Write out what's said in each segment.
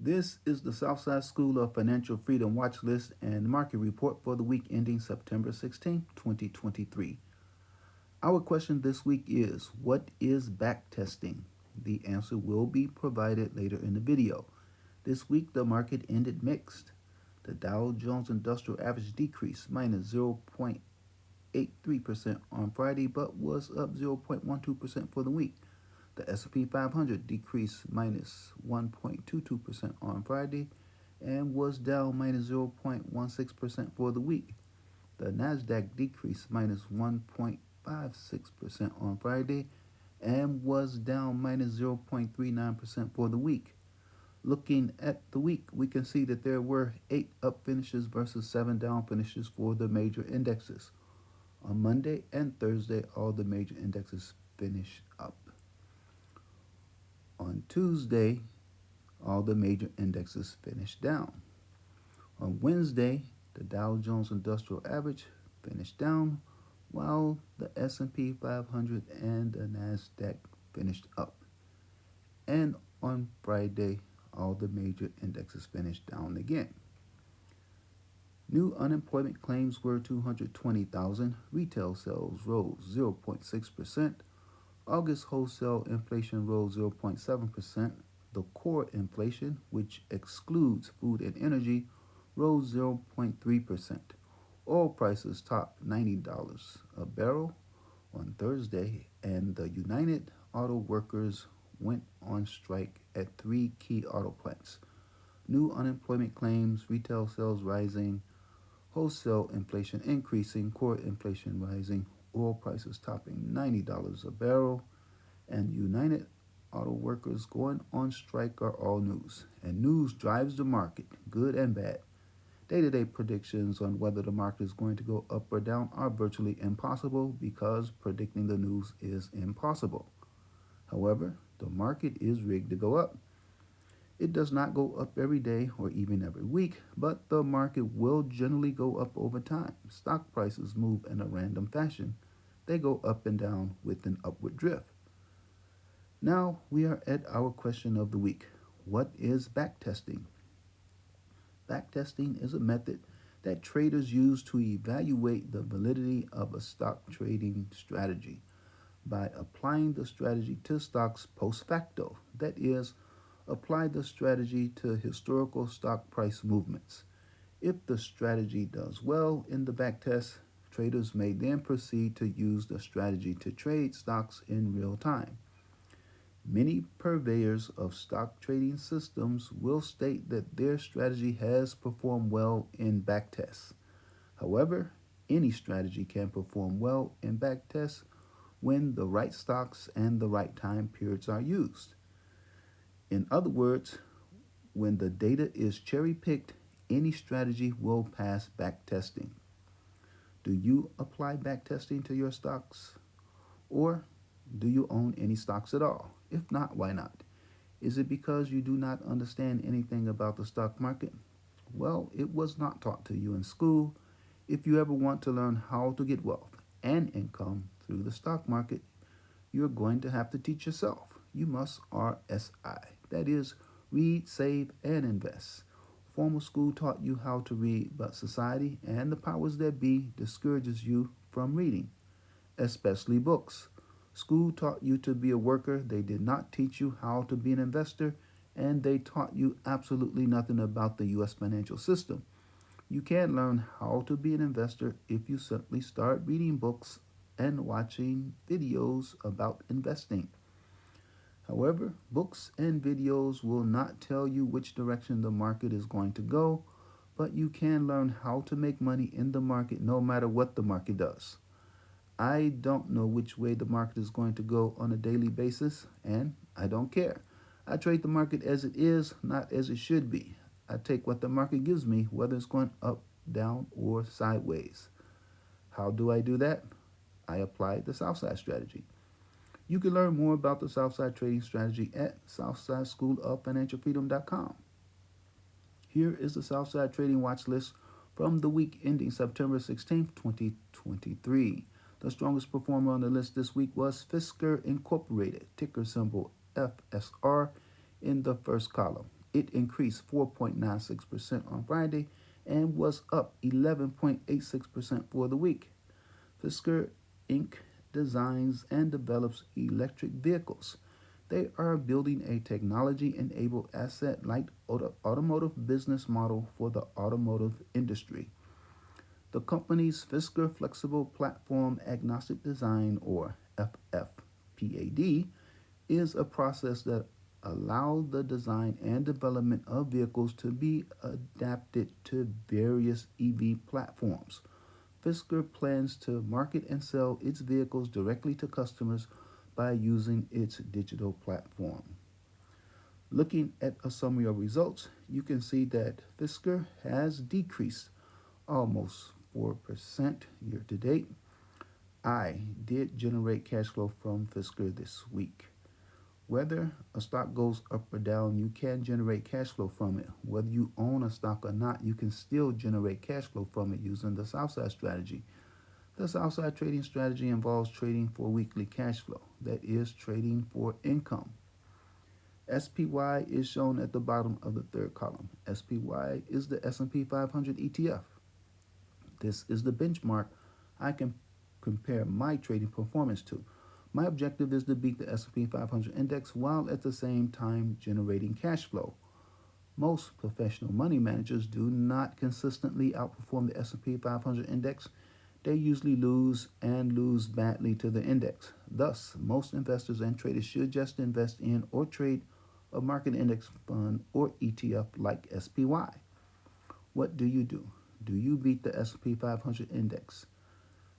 This is the Southside School of Financial Freedom Watch List and Market Report for the week ending September 16, 2023. Our question this week is, what is backtesting? The answer will be provided later in the video. This week the market ended mixed. The Dow Jones Industrial Average decreased minus 0.83% on Friday but was up 0.12% for the week. The S&P 500 decreased minus 1.22% on Friday and was down minus 0.16% for the week. The Nasdaq decreased minus 1.56% on Friday and was down minus 0.39% for the week. Looking at the week, we can see that there were 8 up finishes versus 7 down finishes for the major indexes. On Monday and Thursday, all the major indexes finished up. On Tuesday, all the major indexes finished down. On Wednesday, the Dow Jones Industrial Average finished down, while the S&P 500 and the Nasdaq finished up. And on Friday, all the major indexes finished down again. New unemployment claims were 220,000. Retail sales rose 0.6%. August wholesale inflation rose 0.7%. The core inflation, which excludes food and energy, rose 0.3%. Oil prices topped $90 a barrel on Thursday, and the United Auto Workers went on strike at 3 key auto plants. New unemployment claims, retail sales rising, wholesale inflation increasing, core inflation rising, oil prices topping $90 a barrel, and United Auto Workers going on strike are all news. And news drives the market, good and bad. Day-to-day predictions on whether the market is going to go up or down are virtually impossible because predicting the news is impossible. However, the market is rigged to go up. It does not go up every day or even every week, but the market will generally go up over time. Stock prices move in a random fashion. They go up and down with an upward drift. Now we are at our question of the week. What is backtesting? Backtesting is a method that traders use to evaluate the validity of a stock trading strategy by applying the strategy to stocks post facto. That is, apply the strategy to historical stock price movements. If the strategy does well in the backtest, traders may then proceed to use the strategy to trade stocks in real time. Many purveyors of stock trading systems will state that their strategy has performed well in backtests. However, any strategy can perform well in backtests when the right stocks and the right time periods are used. In other words, when the data is cherry-picked, any strategy will pass backtesting. Do you apply backtesting to your stocks? Or do you own any stocks at all? If not, why not? Is it because you do not understand anything about the stock market? Well, it was not taught to you in school. If you ever want to learn how to get wealth and income through the stock market, you're going to have to teach yourself. You must RSI. That is, read, save, and invest. Formal school taught you how to read, but society and the powers that be discourages you from reading, especially books. School taught you to be a worker. They did not teach you how to be an investor, and they taught you absolutely nothing about the U.S. financial system. You can learn how to be an investor if you simply start reading books and watching videos about investing. However, books and videos will not tell you which direction the market is going to go, but you can learn how to make money in the market no matter what the market does. I don't know which way the market is going to go on a daily basis, and I don't care. I trade the market as it is, not as it should be. I take what the market gives me, whether it's going up, down, or sideways. How do I do that? I apply the Southside Strategy. You can learn more about the Southside Trading Strategy at southsideschooloffinancialfreedom.com. Here is the Southside Trading Watch List from the week ending September 16, 2023. The strongest performer on the list this week was Fisker Incorporated, ticker symbol FSR, in the first column. It increased 4.96% on Friday and was up 11.86% for the week. Fisker Inc. designs and develops electric vehicles. They are building a technology enabled asset light automotive business model for the automotive industry. The company's Fisker Flexible Platform Agnostic Design, or FFPAD, is a process that allows the design and development of vehicles to be adapted to various EV platforms. Fisker plans to market and sell its vehicles directly to customers by using its digital platform. Looking at a summary of results, you can see that Fisker has decreased almost 4% year to date. I did generate cash flow from Fisker this week. Whether a stock goes up or down, you can generate cash flow from it. Whether you own a stock or not, you can still generate cash flow from it using the Southside Strategy. The Southside Trading Strategy involves trading for weekly cash flow, that is, trading for income. SPY is shown at the bottom of the third column. SPY is the S&P 500 ETF. This is the benchmark I can compare my trading performance to. My objective is to beat the S&P 500 index while at the same time generating cash flow. Most professional money managers do not consistently outperform the S&P 500 index. They usually lose and lose badly to the index. Thus, most investors and traders should just invest in or trade a market index fund or ETF like SPY. What do? Do you beat the S&P 500 index?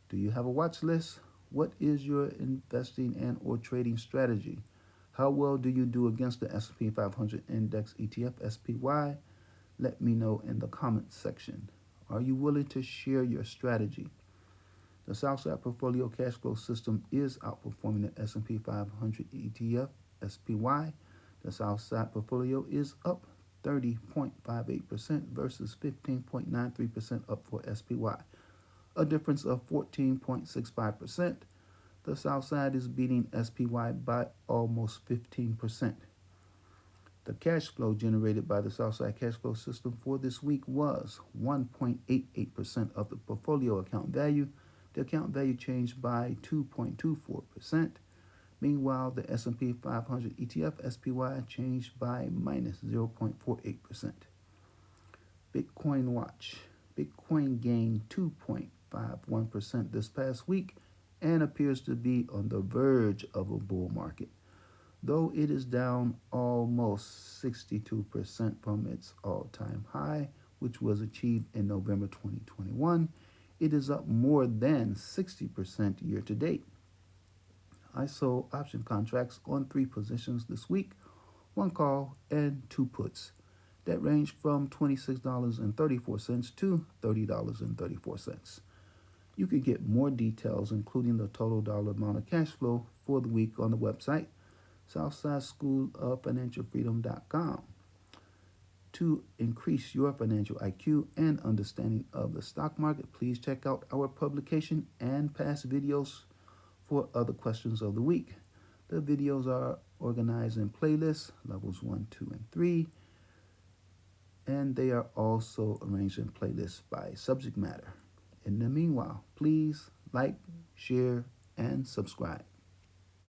Do you have a watch list? What is your investing and or trading strategy? How well do you do against the S&P 500 Index ETF SPY? Let me know in the comments section. Are you willing to share your strategy? The Southside Portfolio Cash Flow System is outperforming the S&P 500 ETF SPY. The Southside Portfolio is up 30.58% versus 15.93% up for SPY, a difference of 14.65%. The Southside is beating SPY by almost 15%. The cash flow generated by the Southside Cash Flow System for this week was 1.88% of the portfolio account value. The account value changed by 2.24%. Meanwhile, the S&P 500 ETF SPY changed by minus 0.48%. Bitcoin Watch. Bitcoin gained 2.51% this past week and appears to be on the verge of a bull market. Though it is down almost 62% from its all-time high, which was achieved in November 2021, it is up more than 60% year to date. I sold option contracts on 3 positions this week, 1 call and 2 puts that range from $26.34 to $30.34. You can get more details, including the total dollar amount of cash flow for the week, on the website, SouthsideSchoolOfFinancialFreedom.com. To increase your financial IQ and understanding of the stock market, please check out our publication and past videos for other questions of the week. The videos are organized in playlists, levels 1, 2, and 3, and they are also arranged in playlists by subject matter. In the meanwhile, please like, share, and subscribe.